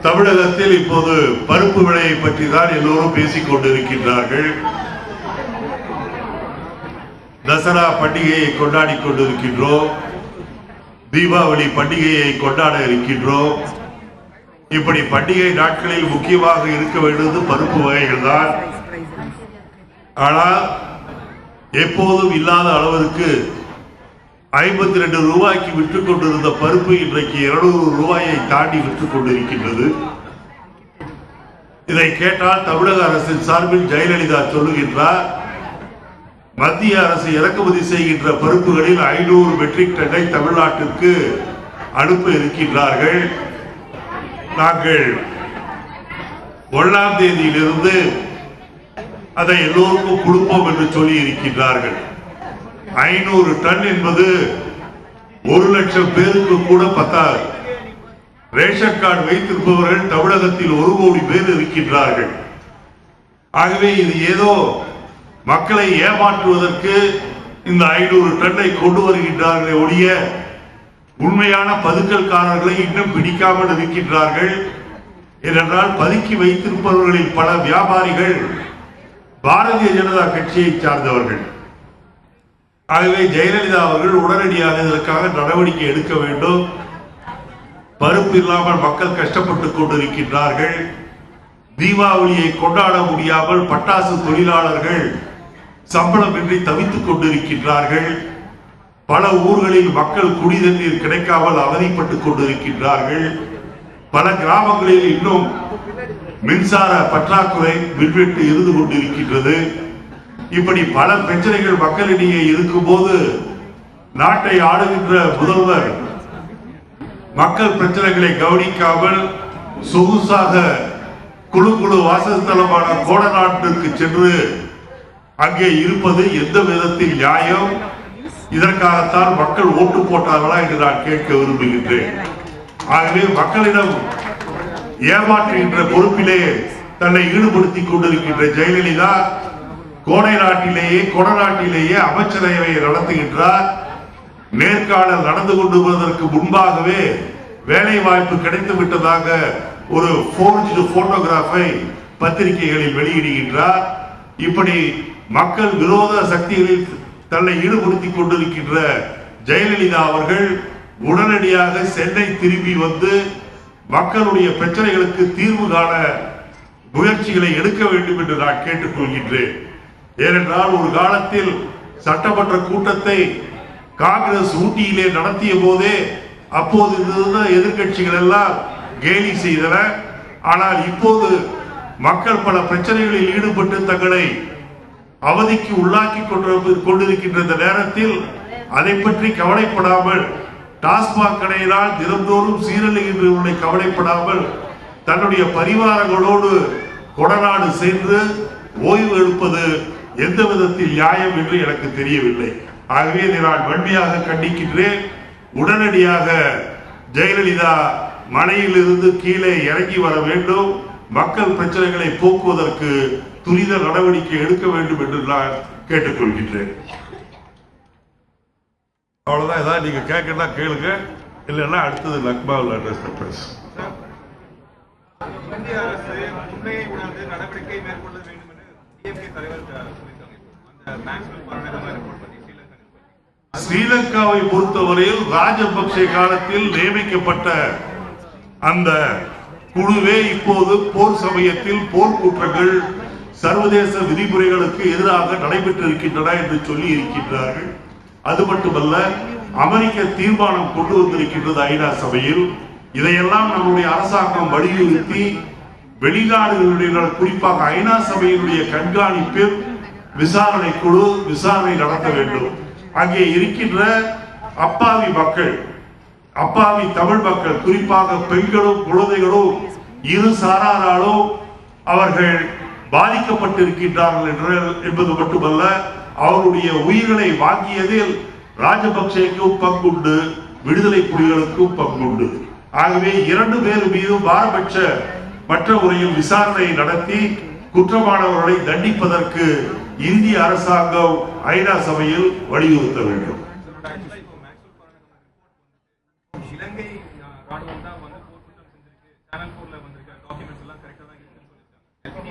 தமிழகத்தில் இப்போது பருப்பு விலையை பற்றி தான் எல்லோரும் பேசிக் கொண்டிருக்கின்றார்கள். தசரா பண்டிகையை கொண்டாடி கொண்டிருக்கின்றோம். தீபாவளி பண்டிகையை கொண்டாட இருக்கின்றோம். இப்படி பண்டிகை நாட்களில் முக்கியமாக இருக்க வேண்டியது பருப்பு வகைகள் தான். ஆனால் எப்போதும் இல்லாத அளவிற்கு 52 ரூபாய்க்கு விற்றுக் கொண்டிருந்த பருப்பு இன்றைக்கு 200 ரூபாயை தாண்டி விற்றுக் கொண்டிருக்கின்றது. இதை கேட்டால் தமிழக அரசின் சார்பில் ஜெயலலிதா சொல்லுகின்றார், மத்திய அரசு இறக்குமதி செய்கின்ற பருப்புகளில் 500 மெட்ரிக் டன்னை தமிழ்நாட்டிற்கு அனுப்ப இருக்கின்றார்கள். நாங்கள் 1ஆம் தேதியிலிருந்து அதை எல்லோருக்கும் கொடுப்போம் என்று சொல்லி இருக்கின்றார்கள். 500 டன் என்பது 1 லட்சம் பேருக்கு கூட பத்தாது. ரேஷன் கார்டு வைத்திருப்பவர்கள் தமிழகத்தில் 1 கோடி பேர் இருக்கின்றார்கள். ஆகவே இது ஏதோ மக்களை ஏமாற்றுவதற்கு இந்த 500 டன்னை கொண்டு வருகின்றார்களே ஒழிய உண்மையான பதுக்கல்காரர்களை இன்னும் பிடிக்காமல் இருக்கின்றார்கள். ஏனென்றால் பதுக்கி வைத்திருப்பவர்களில் பல வியாபாரிகள் பாரதிய ஜனதா கட்சியை சார்ந்தவர்கள். ஆகவே ஜெயலலிதா அவர்கள் உடனடியாக இதற்காக நடவடிக்கை எடுக்க வேண்டும். பருப்பு இல்லாமல் மக்கள் கஷ்டப்பட்டுக் கொண்டிருக்கின்றார்கள். தீபாவளியை கொண்டாட முடியாமல் பட்டாசு தொழிலாளர்கள் சம்பளமின்றி தவித்துக் கொண்டிருக்கின்றார்கள். பல ஊர்களில் மக்கள் குடிநீர் கிடைக்காமல் அவதிப்பட்டுக் கொண்டிருக்கின்றார்கள். பல கிராமங்களில் இன்னும் மின்சார பற்றாக்குறை மின்வெட்டு இருந்து கொண்டிருக்கின்றது. இப்படி பல பிரச்சனைகள் மக்களிடையே இருக்கும் போது நாட்டை ஆளுகின்ற முதல்வர் மக்கள் பிரச்சனைகளை கவனிக்காமல் சொகுசாக குழு வாசஸ்தலமான கோடநாட்டிற்கு சென்று அங்கே இருப்பது எந்த விதத்தில் நியாயம்? இதற்காகத்தான் மக்கள் ஓட்டு போட்டார்களா என்று நான் கேட்க விரும்புகின்றேன். ஆகவே மக்களிடம் ஏமாற்றுகின்ற பொறுப்பிலே தன்னை ஈடுபடுத்திக் கொண்டிருக்கின்ற ஜெயலலிதா கொடநாட்டிலேயே அமைச்சரவையை நடத்துகின்றார். நேர்காணல் நடந்து கொண்டிருப்பதற்கு முன்பாகவே வேலை வாய்ப்பு கிடைத்து விட்டதாக ஒரு போர்ஜ்டு போட்டோகிராஃபை பத்திரிகைகளில் வெளியிடுகின்றார். இப்படி மக்கள் விரோத சக்திகளில் தன்னை ஈடுபடுத்திக் கொண்டிருக்கின்ற ஜெயலலிதா அவர்கள் உடனடியாக சென்னை திரும்பி வந்து மக்களுடைய பிரச்சனைகளுக்கு தீர்வு காண முயற்சிகளை எடுக்க வேண்டும் என்று நான் கேட்டுக்கொள்கின்றேன். ஏனென்றால் ஒரு காலத்தில் சட்டமன்ற கூட்டத்தை காங்கிரஸ் ஊட்டியிலே நடத்திய போதே அப்போது இருந்த எதிர்கட்சிகள் எல்லாம் கேலி செய்தன. ஆனால் இப்போது மக்கள் பல பிரச்சனைகளில் ஈடுபட்டு தங்களை அவதிக்கு உள்ளாக்கி கொண்டிருக்கின்ற நேரத்தில் அதை பற்றி கவலைப்படாமல், டாஸ்மாக் கடையினால் தினந்தோறும் சீரழிகின்றவர்களை கவலைப்படாமல் தன்னுடைய பரிவாரங்களோடு கொடநாடு சென்று ஓய்வு எடுப்பது எந்த விதத்தில் நியாயம் என்று எனக்கு தெரியவில்லை. ஆகவே இதை நான் வன்மையாக கண்டிக்கின்றேன். உடனடியாக ஜெயலலிதா மலையிலிருந்து கீழே இறங்கி வர வேண்டும். மக்கள் பிரச்சனைகளை போக்குவதற்கு துரித நடவடிக்கை எடுக்க வேண்டும் என்று நான் கேட்டுக்கொள்கின்றேன். அவ்வளவுதான். ஏதாவது நீங்க கேட்கறதா கேளுங்க, இல்லைன்னா அடுத்தது லக்மாவில் அட்ரஸ் பேச. இந்திய அரசு உண்மையை உணர்ந்து நடவடிக்கை மேற்கொள்ள வேண்டும் என்று டிஎம்கே தலைவர் ஸ்ரீலங்காவை பொறுத்தவரையில் ராஜபக்சே காலத்தில் நியமிக்கப்பட்ட அந்த குழுவே இப்போது போர் சமயத்தில் போர்க்குற்றங்கள் சர்வதேச விதிமுறைகளுக்கு எதிராக நடைபெற்றிருக்கின்றன என்று சொல்லி இருக்கின்றார்கள். அது மட்டுமல்ல, அமெரிக்க தீர்மானம் கொண்டு வந்திருக்கின்றது ஐநா சபையில். இதையெல்லாம் நம்முடைய அரசாங்கம் வலியுறுத்தி வெளிநாடுகளுடைய குறிப்பாக ஐநா சபையினுடைய கண்காணிப்பில் விசாரணை குழு விசாரணை நடத்த வேண்டும். அங்கே இருக்கின்ற அப்பாவி மக்கள், அப்பாவி தமிழ் மக்கள், குறிப்பாக பெண்களும் குழந்தைகளும் இரு சாராராலும் அவர்கள் பாதிக்கப்பட்டிருக்கின்றார்கள் என்பது மட்டுமல்ல, அவருடைய உயிர்களை வாங்கியதில் ராஜபக்சேக்கும் பங்குண்டு, விடுதலை புலிகளுக்கும் பங்குண்டு. ஆகவே 2 பேர் மீதும் பாரபட்ச மற்ற முறையில் விசாரணை நடத்தி குற்றமானவர்களை தண்டிப்பதற்கு இந்திய அரசாங்கம் ஐநா சபையில் வலியுறுத்த வேண்டும். இலங்கை ராணுவம் தான் வந்து போர் குற்றம் செஞ்சிருக்கு, சேனல் 4ல வந்து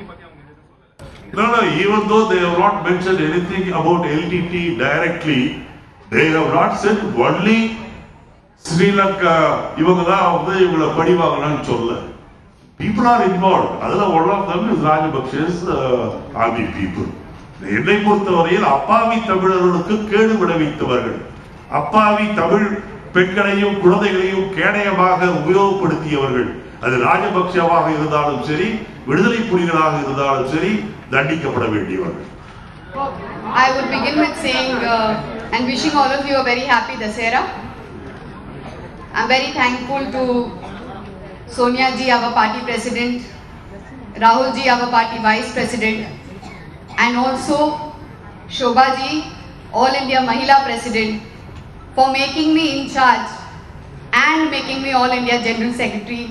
LTT பத்தி அவங்க எதுவும் சொல்லல. No, no, even though they have not mentioned anything about LTT directly, they have not said only Sri Lanka இவங்க தான் வந்து இவங்களை பழி வாங்கலாம்னு சொல்ல. People are involved. அதில் one of them is Rajapaksa's army people. என்னை பொறுத்தவரையில் அப்பாவி தமிழர்களுக்கு கேடு விளைவித்தவர்கள், அப்பாவி தமிழ் பெண்களையும் குழந்தைகளையும் கேடயமாக உபயோகப்படுத்தியவர்கள், அது ராஜபக்சவாக இருந்தாலும் சரி விடுதலை புலிகளாக இருந்தாலும் சரி தண்டிக்கப்பட வேண்டியவர்கள். I would begin with saying and wishing all of you a very happy Dasera. I'm very thankful to Sonia ji, our party president, Rahul ji, our party vice president, and also Shobha ji, All India Mahila president, for making me in charge and making me All India General Secretary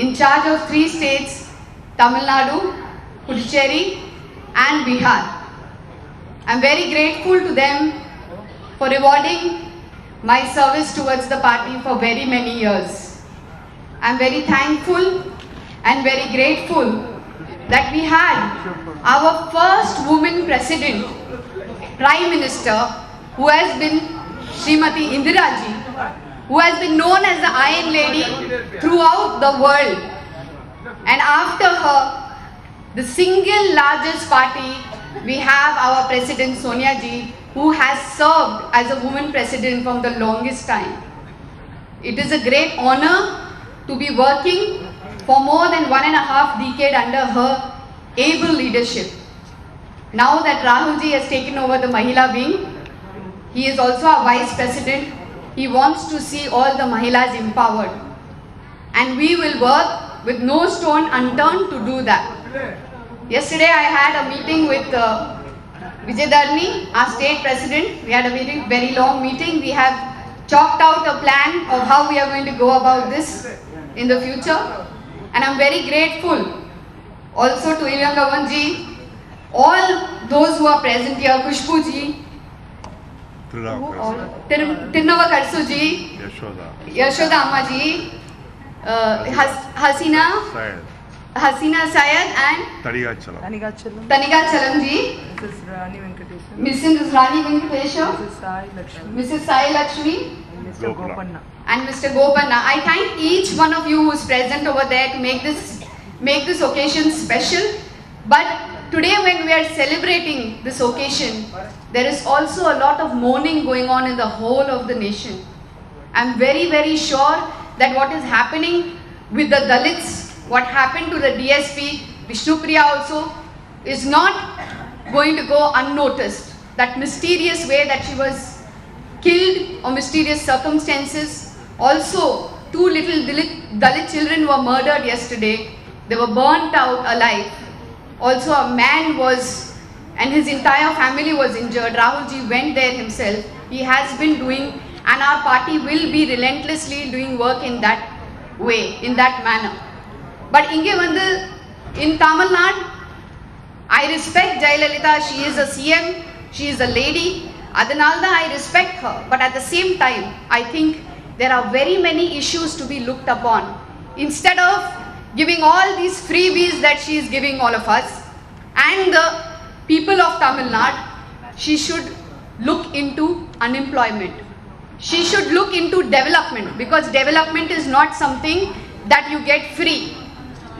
in charge of 3 states, Tamil Nadu, Puducherry and Bihar. I'm very grateful to them for rewarding my service towards the party for very many years. I'm very thankful and very grateful that we had our first woman president, Prime Minister, who has been Srimati Indira Ji, who has been known as the Iron Lady throughout the world. And after her, the single largest party, we have our President Sonia Ji, who has served as a woman president from the longest time. It is a great honor to be working for more than 1.5 decades under her able leadership. Now that Rahul ji has taken over the Mahila wing, he is also our vice president. He wants to see all the Mahilas empowered. And we will work with no stone unturned to do that. Yesterday I had a meeting with Vijay Dharni, our state president. We had a very, very long meeting. We have chalked out a plan of how we are going to go about this in the future. And I'm very grateful also to Ilangavan ji, all those who are present here, Kushbu ji, Tirunava Karsu ji, Yashoda Amma ji, Hasina Syed and Taniga Chalam ji, Mrs. Rani Venkatesha, Mrs. Sai Lakshmi, and Mr. Gopanna. I thank each one of you who is present over there to make this occasion special. But today when we are celebrating this occasion, there is also a lot of mourning going on in the whole of the nation. I'm very, very sure that what is happening with the Dalits, what happened to the DSP, Vishnupriya also, is not going to go unnoticed. That mysterious way that she was killed or mysterious circumstances. Also, 2 little Dalit children were murdered yesterday. They were burnt out alive. Also, a man was, and his entire family was injured. Rahul ji went there himself. He has been doing, and our party will be relentlessly doing work in that way, in that manner. But inge vandu, in Tamil Nadu, I respect Jayalalitha. She is a CM. She is a lady. Adanalda, I respect her. But at the same time, I think there are very many issues to be looked upon. Instead of giving all these freebies that she is giving all of us and the people of Tamil Nadu, she should look into unemployment. She should look into development, because development is not something that you get free.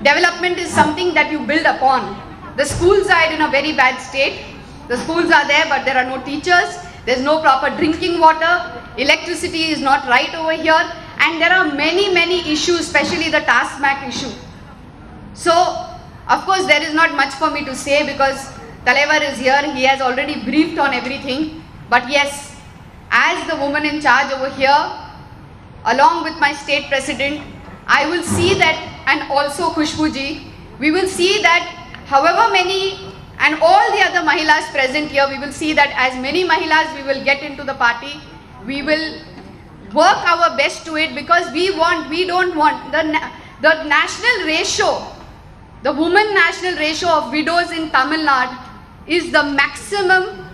Development is something that you build upon. The schools are in a very bad state. The schools are there, but there are no teachers. There's no proper drinking water. Electricity is not right over here. And there are many, many issues, especially the TASMAC issue. So, of course, there is not much for me to say because Talaivar is here. He has already briefed on everything. But yes, as the woman in charge over here, along with my state president, I will see that, and also Khushbu ji, we will see that however many and all the other Mahilas present here, we will see that as many Mahilas we will get into the party. We will work our best to it, because we don't want the national ratio, the woman national ratio of widows in Tamil Nadu is the maximum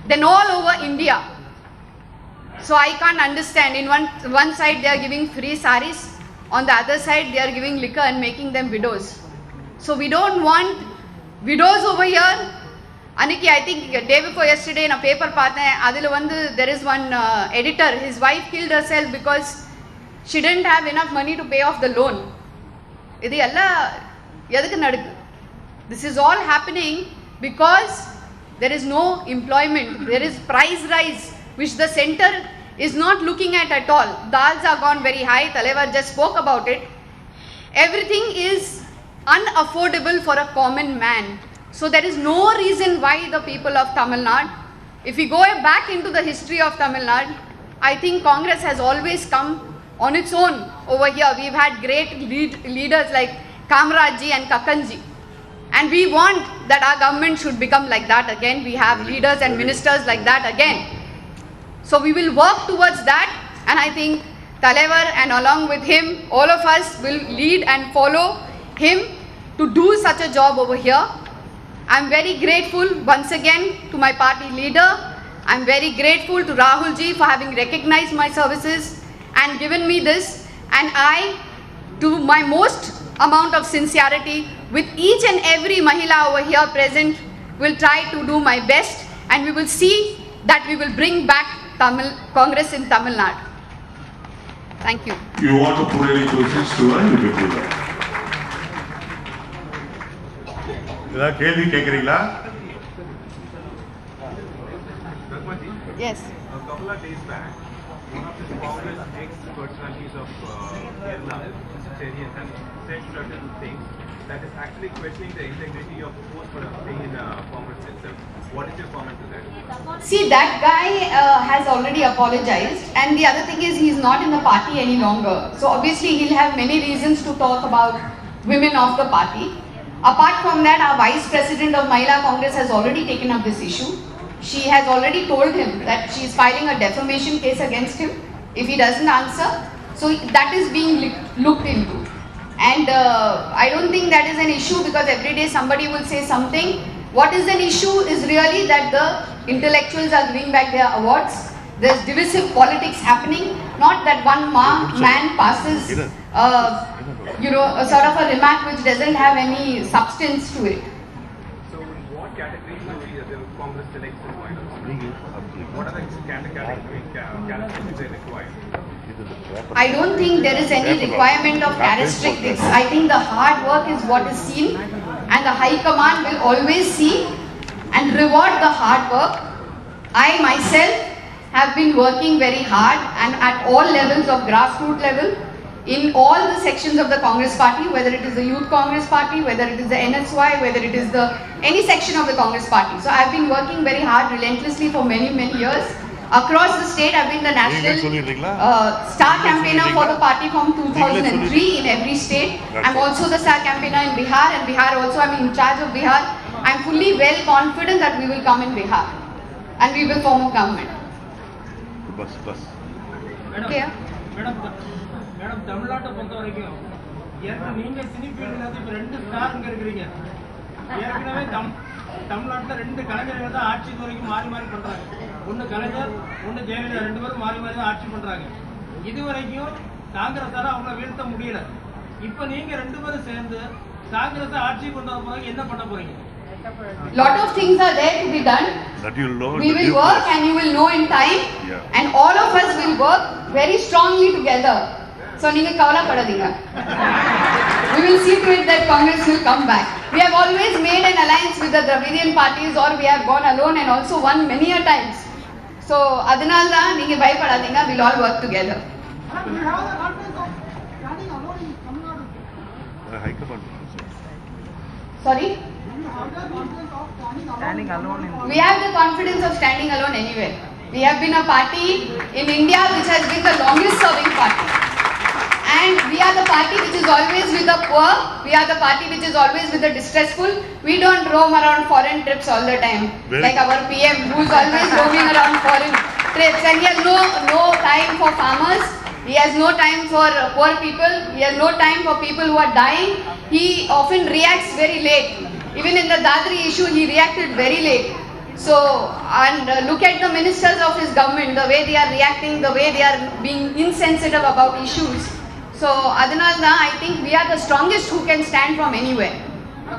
than all over India. So I can't understand. In one side they are giving free saris, on the other side they are giving liquor and making them widows. So we don't want widows over here. Aniki, I think day before yesterday in a paper there is one editor, his wife killed herself because she didn't have enough money to pay off the loan. This is all happening because there is no employment, there is price rise which the center is not looking at all. Dals are gone very high, Talaivar just spoke about it. Everything is unaffordable for a common man. So there is no reason why the people of Tamil Nadu, if we go back into the history of Tamil Nadu, I think Congress has always come on its own over here. We've had great leaders like Kamarajji and Kakkanji. And we want that our government should become like that again. We have leaders and ministers like that again. So we will work towards that, and I think Talaivar and along with him, all of us will lead and follow him to do such a job over here. I am very grateful once again to my party leader. I am very grateful to Rahul ji for having recognized my services and given me this. And I, to my most amount of sincerity, with each and every Mahila over here present, will try to do my best, and we will see that we will bring back Congress in Tamil Nadu. Thank you. You want to put any questions to her? You can do that. ஏதாவது கேள்வி கேட்குறீங்களா? Raghunaji, Yes. a couple of days back, one of the Congress ex-personalities of Kerala, Mr. Cherian, and said certain things that is actually questioning the integrity of the post for staying in Congress itself. What is your comment to that? See, that guy has already apologized, and the other thing is he's not in the party any longer. So obviously he'll have many reasons to talk about women of the party. Apart from that, our Vice President of Mahila Congress has already taken up this issue. She has already told him that she is filing a defamation case against him if he doesn't answer. So that is being looked into. And I don't think that is an issue, because every day somebody will say something. What is an issue is really that the intellectuals are giving back their awards. There's divisive politics happening, not that one man passes a sort of a remark which doesn't have any substance to it. So in what categories do the Congress selects the finals? What are the categories they require? I don't think there is any requirement of characteristics. I think the hard work is what is seen, and the High Command will always see and reward the hard work. I myself have been working very hard and at all levels of grassroots level in all the sections of the Congress party, whether it is the Youth Congress party, whether it is the NSY, whether it is any section of the Congress party. So I have been working very hard relentlessly for many years. Across the state, I have been the national star campaigner for the party from 2003 in every state. I am also the star campaigner in Bihar, and Bihar also I am in charge of Bihar. I am fully well confident that we will come in Bihar and we will form a government. Okay. Madam தமிழ்நாட்டை பொறுத்த வரைக்கும் நீங்க cine ஃபீல்ட்ல இப்ப 2 star இங்க இருக்கீங்க. ஏற்கனவே தமிழ்நாட்டுல 2 கலைஞர்கள் தான் ஆட்சி வரைக்கும் மாறி பண்றாங்க. ஒன்னு கலைஞர், ஒன்னு ஜெயலலிதா, 2 பேரும் மாறி தான் ஆட்சி பண்றாங்க. இதுவரைக்கும் காங்கிரஸால அவங்கள வீழ்த்த முடியல. இப்போ நீங்க 2 பேரும் சேர்ந்து காங்கிரஸ ஆட்சி கொண்டு வர போறீங்க, என்ன பண்ண போறீங்க? Lot of things are there to be done. That you'll know. We will work and you will know in time. Yeah. And all of us will work very strongly together. So நீங்க கவலைப்படாதீங்க. We will see to it that Congress will come back. We have always made an alliance with the Dravidian parties, or we have gone alone and also won many a times. So அதனால தான் நீங்க பயப்படாதீங்க. We'll all work together. Sorry? Standing alone in We have the confidence of standing alone anywhere. We have been a party in India which has been the longest serving party. And we are the party which is always with the poor. We are the party which is always with the distressful. We don't roam around foreign trips all the time. Like our PM, who is always roaming around foreign trips. And he has no time for farmers. He has no time for poor people. He has no time for people who are dying. He often reacts very late. Even in the Dadri issue, he reacted very late. So, and look at the ministers of his government, the way they are reacting, the way they are being insensitive about issues. So, Adanalda, I think we are the strongest who can stand from anywhere. There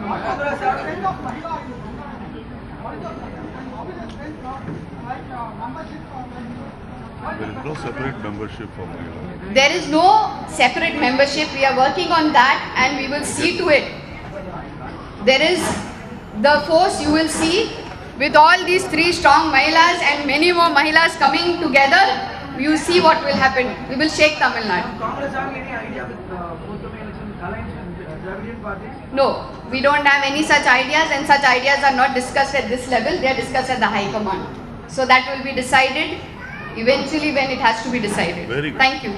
is no separate membership for Mahila. There is no separate membership. We are working on that and we will see to it. There is the force you will see with all these 3 strong Mahilas and many more Mahilas coming together. You see what will happen. We will shake Tamil Nadu. Congress having any idea with both the election alliance and Dravidian parties? No, we don't have any such ideas and such ideas are not discussed at this level. They are discussed at the High Command. So that will be decided eventually when it has to be decided. Very good. Thank you.